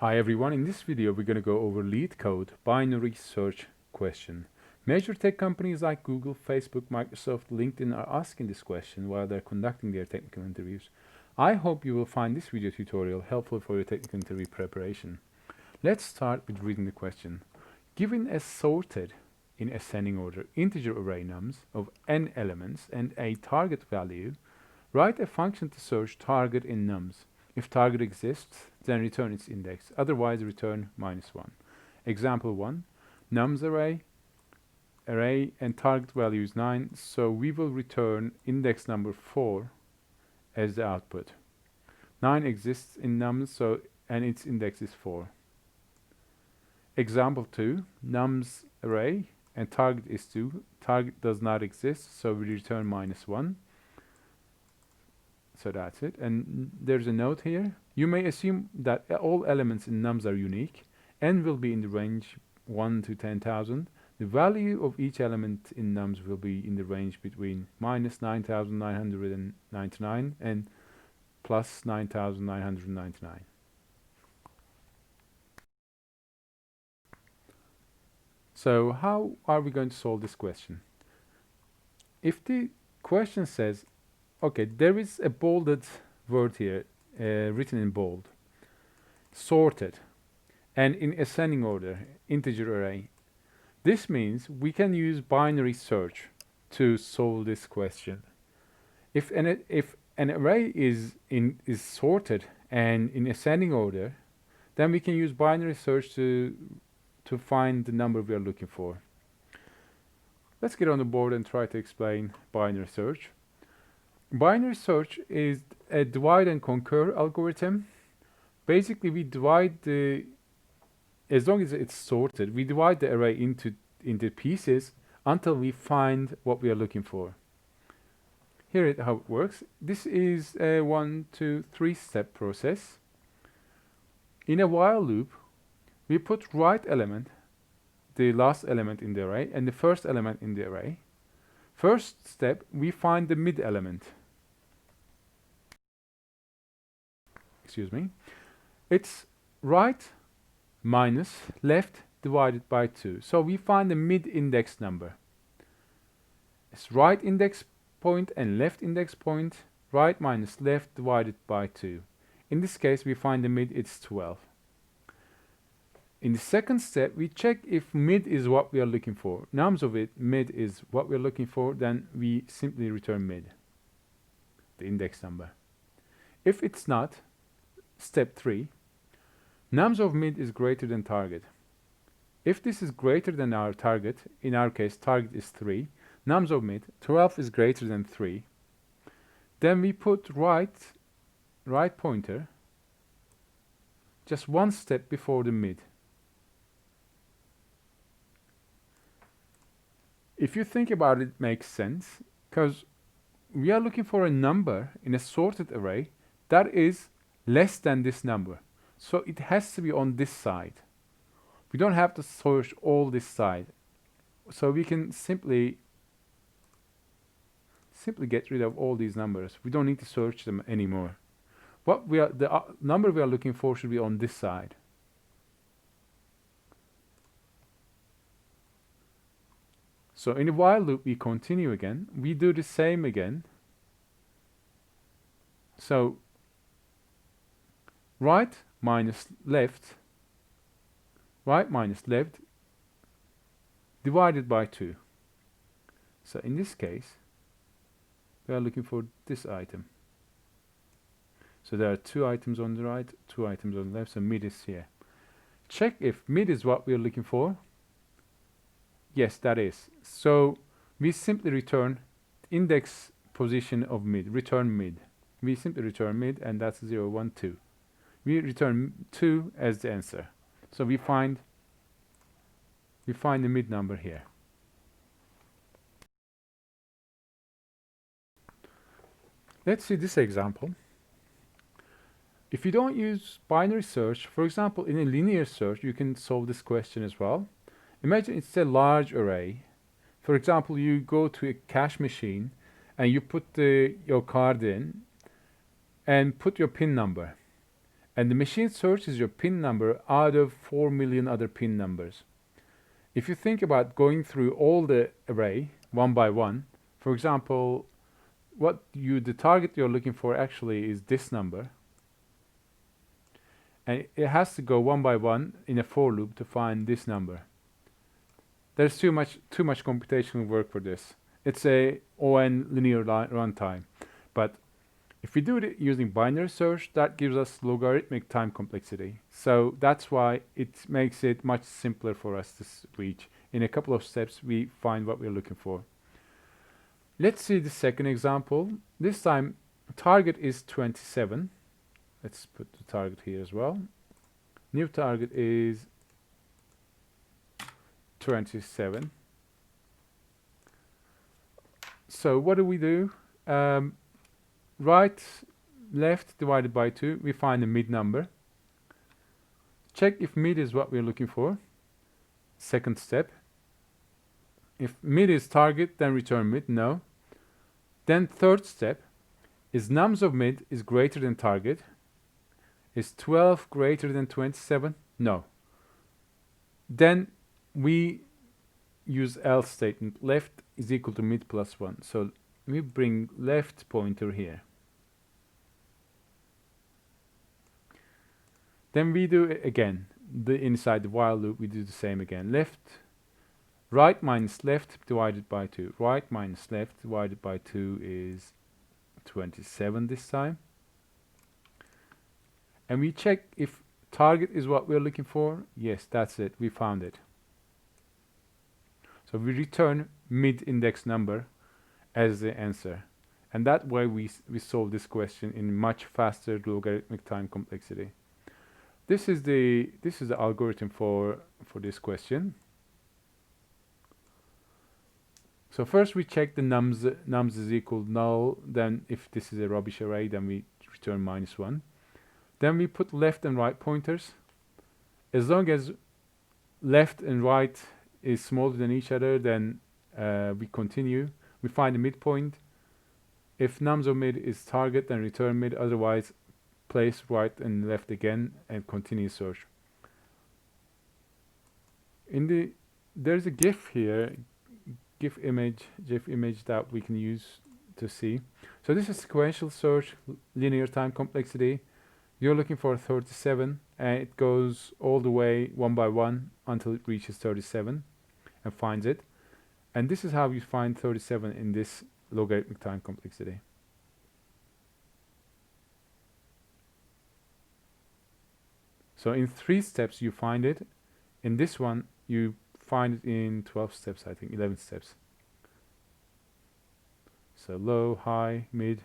Hi everyone, in this video we're going to go over Leetcode binary search question. Major tech companies like Google, Facebook, Microsoft, LinkedIn are asking this question while they're conducting their technical interviews. I hope you will find this video tutorial helpful for your technical interview preparation. Let's start with reading the question. Given a sorted, in ascending order, integer array nums of n elements and a target value, write a function to search target in nums. If target exists, then return its index. Otherwise, return -1. Example 1. Nums array and target value is 9, so we will return index number 4 as the output. 9 exists in nums, and its index is 4. Example 2. Nums array and target is 2. Target does not exist, so we return -1. So that's it. And there's a note here. You may assume that all elements in nums are unique. N will be in the range 1 to 10,000. The value of each element in nums will be in the range between -9,999 and plus 9,999. So how are we going to solve this question? If the question says, okay, there is a bolded word here, written in bold, sorted, and in ascending order, integer array. This means we can use binary search to solve this question. If an array is sorted and in ascending order, then we can use binary search to find the number we are looking for. Let's get on the board and try to explain binary search. Binary search is a divide and conquer algorithm. Basically, we divide as long as it's sorted, we divide the array into pieces until we find what we are looking for. Here is how it works. This is a 1, 2, 3 step process. In a while loop, we put right element, the last element in the array, and the first element in the array. First step, we find the mid element. Excuse me. It's right minus left divided by 2. So we find the mid index number. It's right index point and left index point, right minus left divided by 2. In this case, we find the mid, it's 12. In the second step, we check if mid is what we are looking for. Nums of it, mid is what we are looking for, then we simply return mid, the index number. If it's not, step 3, nums of mid is greater than target. If this is greater than our target, in our case target is 3, nums of mid, 12 is greater than 3, then we put right pointer just one step before the mid. If you think about it, it makes sense, because we are looking for a number in a sorted array that is less than this number. So it has to be on this side. We don't have to search all this side. So we can simply get rid of all these numbers. We don't need to search them anymore. The number we are looking for should be on this side. So in the while loop, we continue again. We do the same again. So right minus left divided by 2. So in this case, we are looking for this item. So there are 2 items on the right, 2 items on the left, so mid is here. Check if mid is what we are looking for. Yes, that is. So we simply return index position of mid, return mid. We simply return mid, and that's 0, 1, 2. We return 2 as the answer. So we find the mid number here. Let's see this example. If you don't use binary search, for example, in a linear search, you can solve this question as well. Imagine it's a large array. For example, you go to a cash machine and you put your card in and put your PIN number. And the machine searches your pin number out of 4 million other pin numbers. If you think about going through all the array one by one, for example, the target you're looking for actually is this number, and it has to go one by one in a for loop to find this number. There's too much computational work for this. It's a ON linear runtime, but if we do it using binary search, that gives us logarithmic time complexity. So that's why it makes it much simpler for us to reach. In a couple of steps, we find what we're looking for. Let's see the second example. This time, target is 27. Let's put the target here as well. New target is 27. So what do we do? Right, left divided by 2, we find the mid number. Check if mid is what we're looking for. Second step. If mid is target, then return mid, no. Then third step, is nums of mid is greater than target. Is 12 greater than 27? No. Then we use else statement. Left is equal to mid plus 1. So we bring left pointer here. Then we do it again. Inside the while loop, we do the same again. Right minus left divided by 2. Right minus left divided by 2 is 27 this time. And we check if target is what we're looking for. Yes, that's it. We found it. So we return mid index number as the answer. And that way we solve this question in much faster logarithmic time complexity. This is the algorithm for this question. So first we check the nums is equal null. Then if this is a rubbish array, then we return -1. Then we put left and right pointers. As long as left and right is smaller than each other, then we continue. We find the midpoint. If nums of mid is target, then return mid. Otherwise, place right and left again and continue search. There's a GIF here, GIF image that we can use to see. So this is sequential search, linear time complexity. You're looking for 37, and it goes all the way one by one until it reaches 37 and finds it. And this is how you find 37 in this logarithmic time complexity. So in 3 steps you find it. In this one you find it in 12 steps, I think 11 steps. So low, high, mid,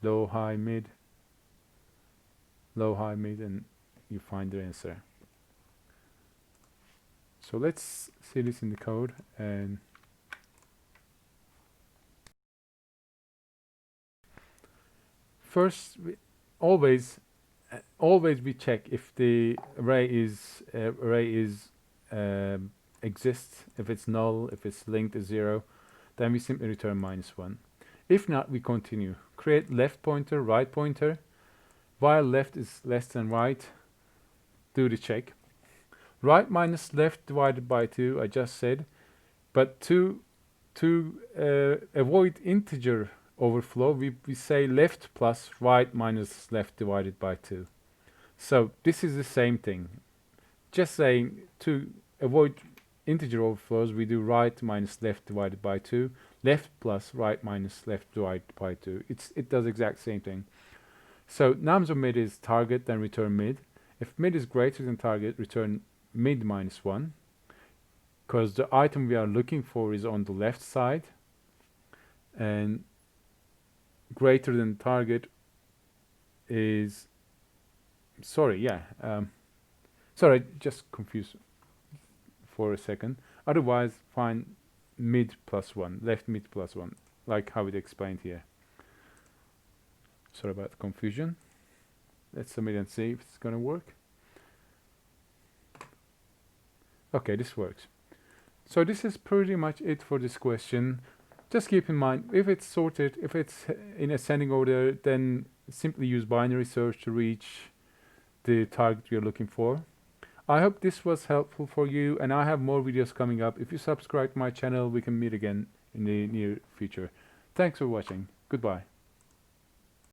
low, high, mid, low, high, mid, and you find the answer. So let's see this in the code. And first, always we check if the array exists. If it's null, if it's linked to 0, then we simply return -1. If not, we continue. Create left pointer, right pointer. While left is less than right, do the check. Right minus left divided by 2, I just said. But to avoid integer overflow, we say left plus right minus left divided by 2. So this is the same thing. Just saying, to avoid integer overflows, we do right minus left divided by 2, left plus right minus left divided by 2. It does exact same thing. So nums of mid is target, then return mid. If mid is greater than target, return mid -1, because the item we are looking for is on the left side, and greater than target is sorry, just confused for a second. Otherwise, find mid +1, left mid +1, like how it explained here. Sorry about the confusion. Let's submit and see if it's going to work. Okay, this works. So this is pretty much it for this question. Just keep in mind, if it's sorted, if it's in ascending order, then simply use binary search to reach the target you're looking for. I hope this was helpful for you, and I have more videos coming up. If you subscribe to my channel, we can meet again in the near future. Thanks for watching. Goodbye.